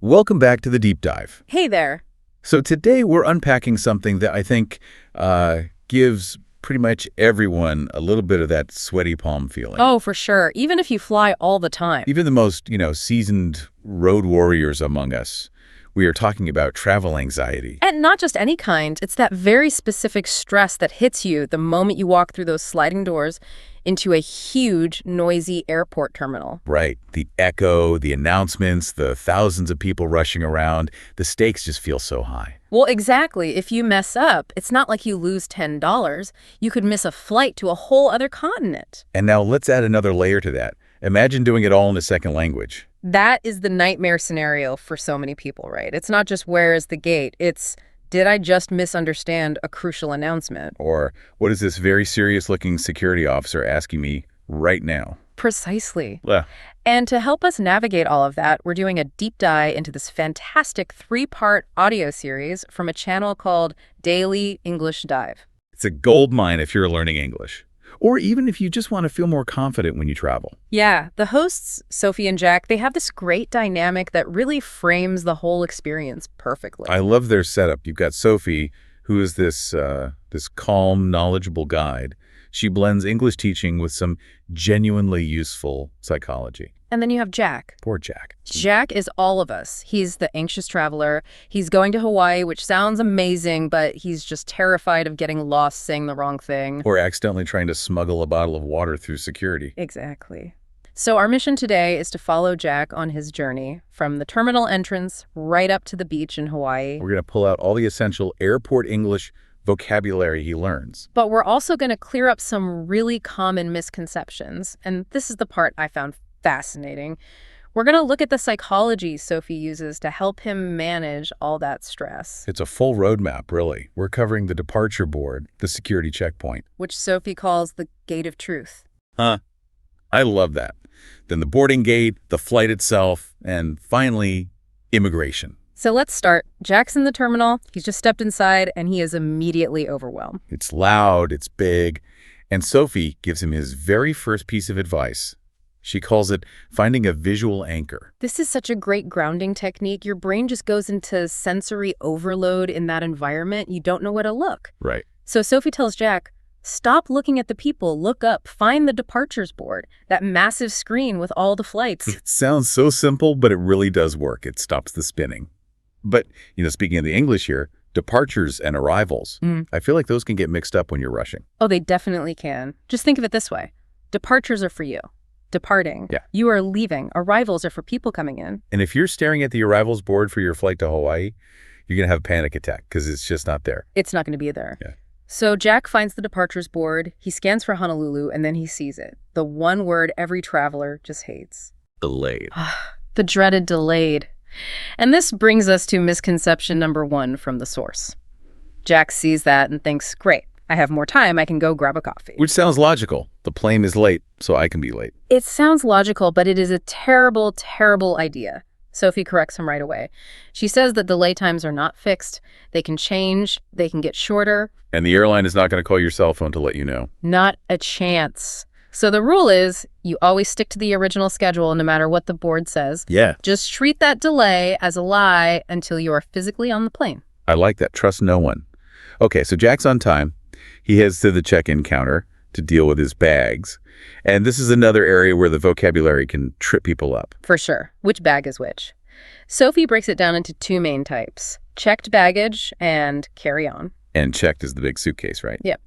Welcome back to the Deep Dive. Hey there. So today we're unpacking something that I think gives pretty much everyone a little bit of that sweaty palm feeling. Oh, for sure. Even if you fly all the time. Even the most, seasoned road warriors among us. We are talking about travel anxiety. And not just any kind. It's that very specific stress that hits you the moment you walk through those sliding doors into a huge, noisy airport terminal. Right. The echo, the announcements, the thousands of people rushing around, the stakes just feel so high. Well, exactly. If you mess up, it's not like you lose $10. You could miss a flight to a whole other continent. And now let's add another layer to that. Imagine doing it all in a second language. That is the nightmare scenario for so many people, right? It's not just where is the gate, it's did I just misunderstand a crucial announcement? Or what is this very serious-looking security officer asking me right now? Precisely. Yeah. And to help us navigate all of that, we're doing a deep dive into this fantastic 3-part audio series from a channel called Daily English Dive. It's a gold mine if you're learning English. Or even if you just want to feel more confident when you travel. Yeah, the hosts, Sophie and Jack, they have this great dynamic that really frames the whole experience perfectly. I love their setup. You've got Sophie, who is this calm, knowledgeable guide. She blends English teaching with some genuinely useful psychology. And then you have Jack. Poor Jack. Jack is all of us. He's the anxious traveler. He's going to Hawaii, which sounds amazing, but he's just terrified of getting lost saying the wrong thing. Or accidentally trying to smuggle a bottle of water through security. Exactly. So our mission today is to follow Jack on his journey from the terminal entrance right up to the beach in Hawaii. We're going to pull out all the essential airport English vocabulary he learns. But we're also going to clear up some really common misconceptions. And this is the part I found fascinating. We're going to look at the psychology Sophie uses to help him manage all that stress. It's a full roadmap, really. We're covering the departure board, the security checkpoint. Which Sophie calls the gate of truth. Huh. I love that. Then the boarding gate, the flight itself, and finally, immigration. So let's start. Jack's in the terminal. He's just stepped inside, and he is immediately overwhelmed. It's loud, it's big, and Sophie gives him his very first piece of advice. She calls it finding a visual anchor. This is such a great grounding technique. Your brain just goes into sensory overload in that environment. You don't know where to look. Right. So Sophie tells Jack, stop looking at the people, look up, find the departures board, that massive screen with all the flights. It sounds so simple, but it really does work. It stops the spinning. But, speaking of the English here, departures and arrivals, I feel like those can get mixed up when you're rushing. Oh, they definitely can. Just think of it this way. Departures are for you. Departing. Yeah. You are leaving. Arrivals are for people coming in. And if you're staring at the arrivals board for your flight to Hawaii, you're going to have a panic attack because it's just not there. It's not going to be there. Yeah. So Jack finds the departures board, he scans for Honolulu, and then he sees it. The one word every traveler just hates. Delayed. The dreaded delayed. And this brings us to misconception number 1 from the source. Jack sees that and thinks, great, I have more time, I can go grab a coffee. Which sounds logical. The plane is late, so I can be late. It sounds logical, but it is a terrible, terrible idea. Sophie corrects him right away. She says that delay times are not fixed. They can change, they can get shorter. And the airline is not going to call your cell phone to let you know. Not a chance. So the rule is you always stick to the original schedule no matter what the board says. Yeah. Just treat that delay as a lie until you are physically on the plane. I like that. Trust no one. Okay, so Jack's on time. He heads to the check-in counter to deal with his bags. And this is another area where the vocabulary can trip people up. For sure. Which bag is which? Sophie breaks it down into 2 main types. Checked baggage and carry-on. And checked is the big suitcase, right? Yep.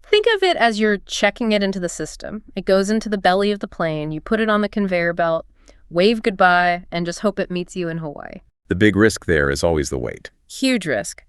Think of it as you're checking it into the system. It goes into the belly of the plane, you put it on the conveyor belt, wave goodbye, and just hope it meets you in Hawaii. The big risk there is always the wait. Huge risk.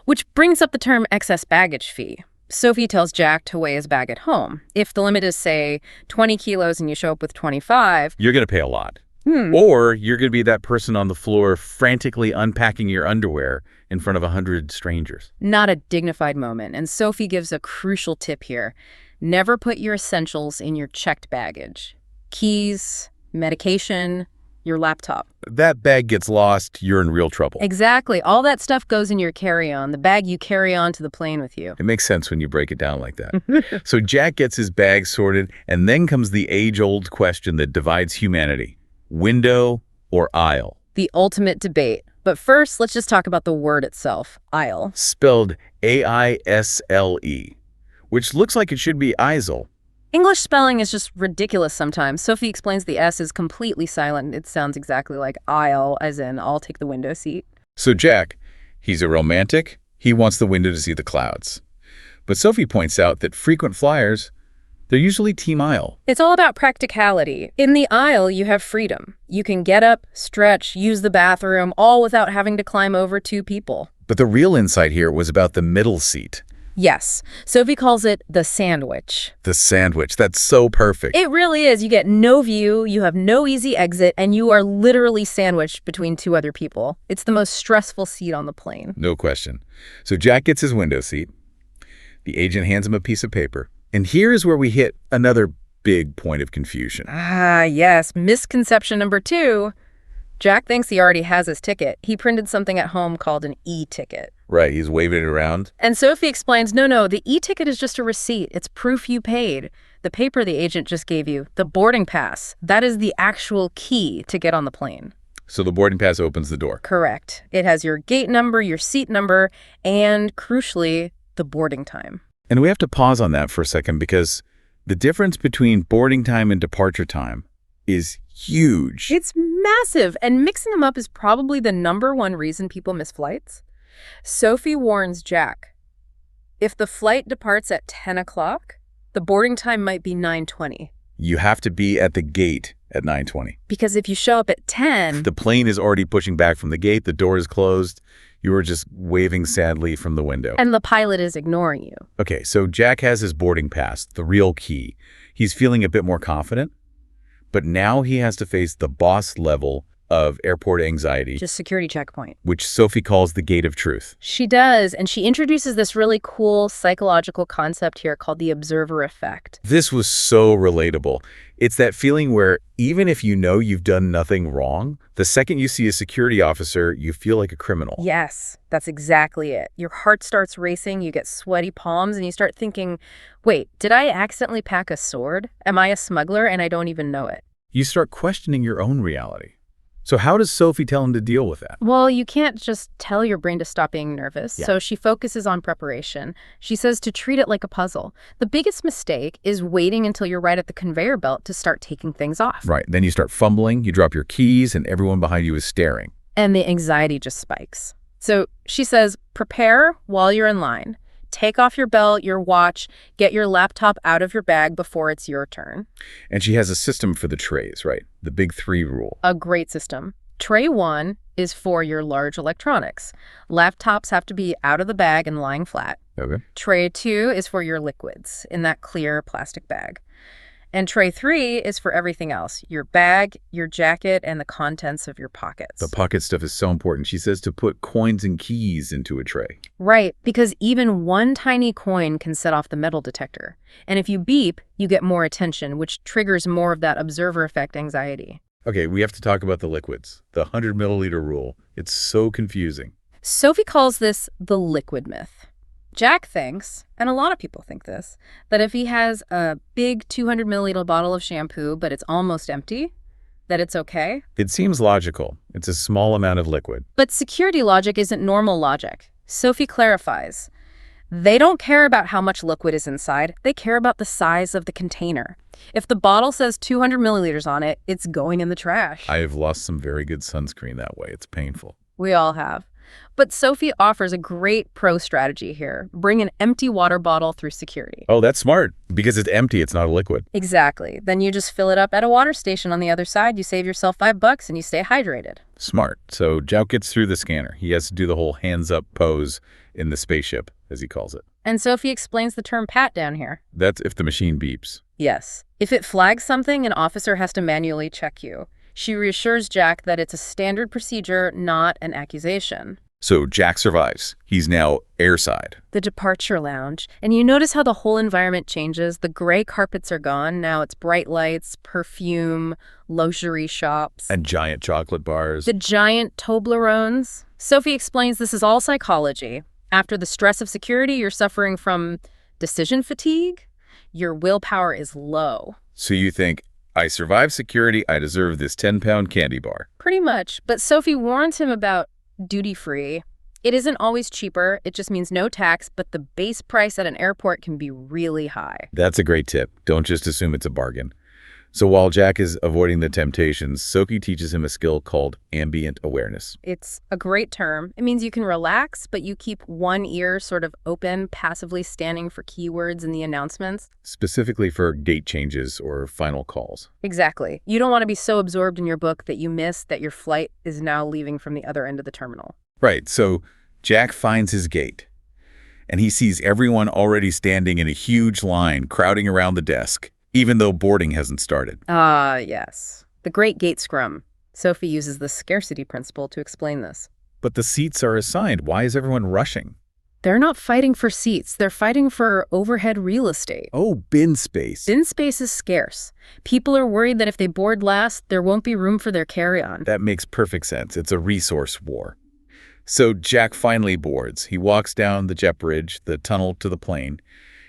Which brings up the term excess baggage fee. Sophie tells Jack to weigh his bag at home. If the limit is, say, 20 kilos and you show up with 25... You're going to pay a lot. Or you're going to be that person on the floor frantically unpacking your underwear in front of 100 strangers. Not a dignified moment. And Sophie gives a crucial tip here. Never put your essentials in your checked baggage. Keys, medication, your laptop. That bag gets lost, you're in real trouble. Exactly. All that stuff goes in your carry-on, the bag you carry on to the plane with you. It makes sense when you break it down like that. So Jack gets his bag sorted, and then comes the age-old question that divides humanity. Window or aisle? The ultimate debate. But first, let's just talk about the word itself, aisle. Spelled A-I-S-L-E, which looks like it should be Eisel. English spelling is just ridiculous sometimes. Sophie explains the S is completely silent. It sounds exactly like aisle, as in I'll take the window seat. So Jack, he's a romantic. He wants the window to see the clouds. But Sophie points out that frequent flyers, they're usually team aisle. It's all about practicality. In the aisle, you have freedom. You can get up, stretch, use the bathroom, all without having to climb over two people. But the real insight here was about the middle seat. Yes. Sophie calls it the sandwich. The sandwich. That's so perfect. It really is. You get no view, you have no easy exit, and you are literally sandwiched between two other people. It's the most stressful seat on the plane. No question. So Jack gets his window seat. The agent hands him a piece of paper. And here is where we hit another big point of confusion. Ah, yes. Misconception number 2. Jack thinks he already has his ticket. He printed something at home called an e-ticket. Right, he's waving it around. And Sophie explains, no, the e-ticket is just a receipt. It's proof you paid. The paper the agent just gave you, the boarding pass, that is the actual key to get on the plane. So the boarding pass opens the door. Correct. It has your gate number, your seat number, and crucially, the boarding time. And we have to pause on that for a second because the difference between boarding time and departure time is huge. It's massive, and mixing them up is probably the #1 reason people miss flights. Sophie warns Jack, if the flight departs at 10 o'clock, the boarding time might be 9:20. You have to be at the gate at 9:20. Because if you show up at 10... The plane is already pushing back from the gate, the door is closed, you are just waving sadly from the window. And the pilot is ignoring you. Okay, so Jack has his boarding pass, the real key. He's feeling a bit more confident, but now he has to face the boss level of airport anxiety, Just security checkpoint. which Sophie calls the gate of truth. She does, and she introduces this really cool psychological concept here called the observer effect. This was so relatable. It's that feeling where even if you know you've done nothing wrong, the second you see a security officer, you feel like a criminal. Yes, that's exactly it. Your heart starts racing, you get sweaty palms, and you start thinking, wait, did I accidentally pack a sword? Am I a smuggler and I don't even know it? You start questioning your own reality. So how does Sophie tell him to deal with that? Well, you can't just tell your brain to stop being nervous, Yeah. so she focuses on preparation. She says to treat it like a puzzle. The biggest mistake is waiting until you're right at the conveyor belt to start taking things off. Right, then you start fumbling, you drop your keys, and everyone behind you is staring. And the anxiety just spikes. So she says, prepare while you're in line. Take off your belt, your watch, get your laptop out of your bag before it's your turn. And she has a system for the trays, right? The big 3 rule. A great system. Tray 1 is for your large electronics. Laptops have to be out of the bag and lying flat. Okay. Tray 2 is for your liquids in that clear plastic bag. And tray 3 is for everything else, your bag, your jacket, and the contents of your pockets. The pocket stuff is so important. She says to put coins and keys into a tray. Right, because even one tiny coin can set off the metal detector. And if you beep, you get more attention, which triggers more of that observer effect anxiety. Okay, we have to talk about the liquids. The 100 milliliter rule. It's so confusing. Sophie calls this the liquid myth. Jack thinks, and a lot of people think this, that if he has a big 200 milliliter bottle of shampoo, but it's almost empty, that it's okay. It seems logical. It's a small amount of liquid. But security logic isn't normal logic. Sophie clarifies. They don't care about how much liquid is inside. They care about the size of the container. If the bottle says 200 milliliters on it, it's going in the trash. I have lost some very good sunscreen that way. It's painful. We all have. But Sophie offers a great pro strategy here. Bring an empty water bottle through security. Oh, that's smart. Because it's empty, it's not a liquid. Exactly. Then you just fill it up at a water station on the other side. You save yourself $5 and you stay hydrated. Smart. So Jouk gets through the scanner. He has to do the whole hands-up pose in the spaceship, as he calls it. And Sophie explains the term pat down here. That's if the machine beeps. Yes. If it flags something, an officer has to manually check you. She reassures Jack that it's a standard procedure, not an accusation. So Jack survives. He's now airside. The departure lounge. And you notice how the whole environment changes. The gray carpets are gone. Now it's bright lights, perfume, luxury shops. And giant chocolate bars. The giant Toblerones. Sophie explains this is all psychology. After the stress of security, you're suffering from decision fatigue. Your willpower is low. So you think, I survived security. I deserve this 10-pound candy bar. Pretty much. But Sophie warns him about duty-free. It isn't always cheaper. It just means no tax, but the base price at an airport can be really high. That's a great tip. Don't just assume it's a bargain. So while Jack is avoiding the temptations, Sophie teaches him a skill called ambient awareness. It's a great term. It means you can relax, but you keep one ear sort of open, passively scanning for keywords in the announcements. Specifically for gate changes or final calls. Exactly. You don't want to be so absorbed in your book that you miss that your flight is now leaving from the other end of the terminal. Right, so Jack finds his gate, and he sees everyone already standing in a huge line crowding around the desk, even though boarding hasn't started. Yes. The Great Gate Scrum. Sophie uses the scarcity principle to explain this. But the seats are assigned. Why is everyone rushing? They're not fighting for seats. They're fighting for overhead real estate. Oh, bin space. Bin space is scarce. People are worried that if they board last, there won't be room for their carry-on. That makes perfect sense. It's a resource war. So Jack finally boards. He walks down the jet bridge, the tunnel to the plane,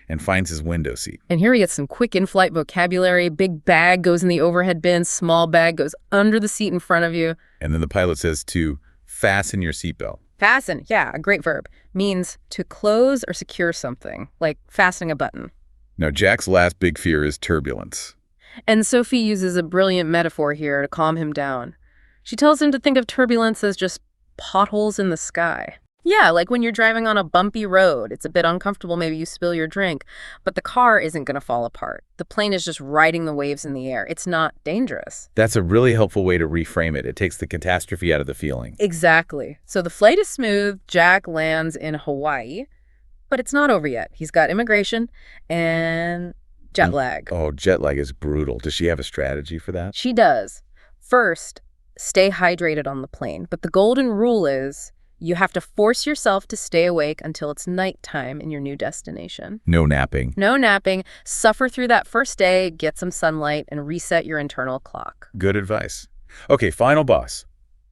and finds his window seat. And here he gets some quick in-flight vocabulary. Big bag goes in the overhead bin. Small bag goes under the seat in front of you. And then the pilot says to fasten your seatbelt. Fasten, yeah, a great verb. Means to close or secure something, like fastening a button. Now, Jack's last big fear is turbulence. And Sophie uses a brilliant metaphor here to calm him down. She tells him to think of turbulence as just potholes in the sky. Yeah, like when you're driving on a bumpy road. It's a bit uncomfortable, maybe you spill your drink, but the car isn't going to fall apart. The plane is just riding the waves in the air. It's not dangerous. That's a really helpful way to reframe it. It takes the catastrophe out of the feeling. Exactly. So the flight is smooth. Jack lands in Hawaii, but it's not over yet. He's got immigration and jet lag. Oh, jet lag is brutal. Does she have a strategy for that? She does. First, stay hydrated on the plane. But the golden rule is you have to force yourself to stay awake until it's nighttime in your new destination. No napping. No napping. Suffer through that first day, get some sunlight, and reset your internal clock. Good advice. Okay, final boss.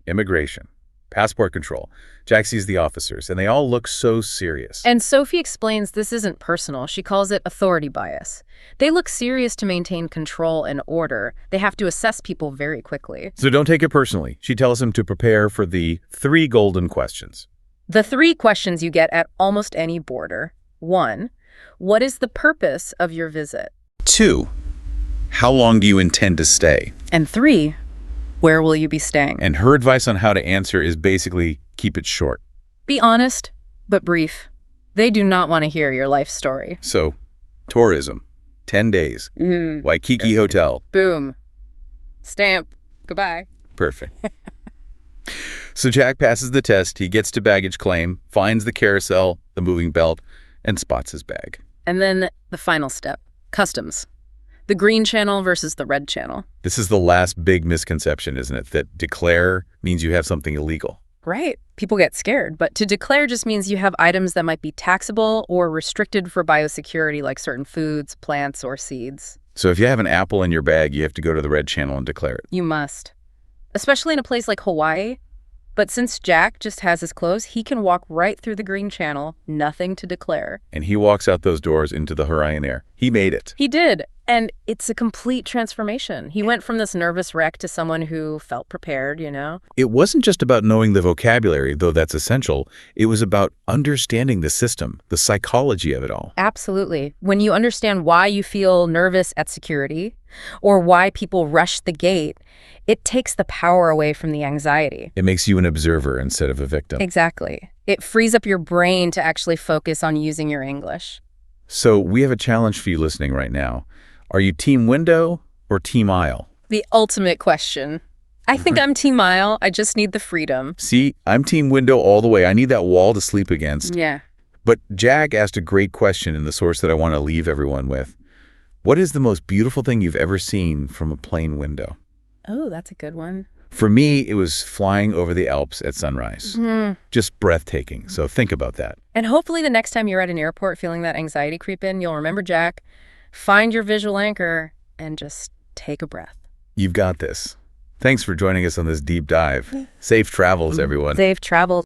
Immigration. Passport control. Jack sees the officers, and they all look so serious. And Sophie explains this isn't personal. She calls it authority bias. They look serious to maintain control and order. They have to assess people very quickly. So don't take it personally. She tells him to prepare for the 3 golden questions. The 3 questions you get at almost any border. 1, what is the purpose of your visit? 2, how long do you intend to stay? And 3, where will you be staying? And her advice on how to answer is basically keep it short. Be honest, but brief. They do not want to hear your life story. So, tourism, 10 days, Waikiki Hotel. Boom. Stamp. Goodbye. Perfect. So Jack passes the test. He gets to baggage claim, finds the carousel, the moving belt, and spots his bag. And then the final step, customs. The green channel versus the red channel. This is the last big misconception, isn't it? That declare means you have something illegal. Right. People get scared, but to declare just means you have items that might be taxable or restricted for biosecurity, like certain foods, plants, or seeds. So if you have an apple in your bag, you have to go to the red channel and declare it. You must. Especially in a place like Hawaii. But since Jack just has his clothes, he can walk right through the green channel, nothing to declare. And he walks out those doors into the Hawaiian air. He made it. He did. And it's a complete transformation. He went from this nervous wreck to someone who felt prepared, you know? It wasn't just about knowing the vocabulary, though that's essential. It was about understanding the system, the psychology of it all. Absolutely. When you understand why you feel nervous at security or why people rush the gate, it takes the power away from the anxiety. It makes you an observer instead of a victim. Exactly. It frees up your brain to actually focus on using your English. So we have a challenge for you listening right now. Are you team window or team aisle? The ultimate question. I think I'm team aisle. I just need the freedom. See, I'm team window all the way. I need that wall to sleep against. Yeah. But Jack asked a great question in the source that I want to leave everyone with. What is the most beautiful thing you've ever seen from a plane window? Oh, that's a good one. For me, it was flying over the Alps at sunrise. Just breathtaking. So think about that. And hopefully the next time you're at an airport feeling that anxiety creep in, you'll remember Jack, find your visual anchor, and just take a breath. You've got this. Thanks for joining us on this deep dive. Safe travels, everyone. Safe travels.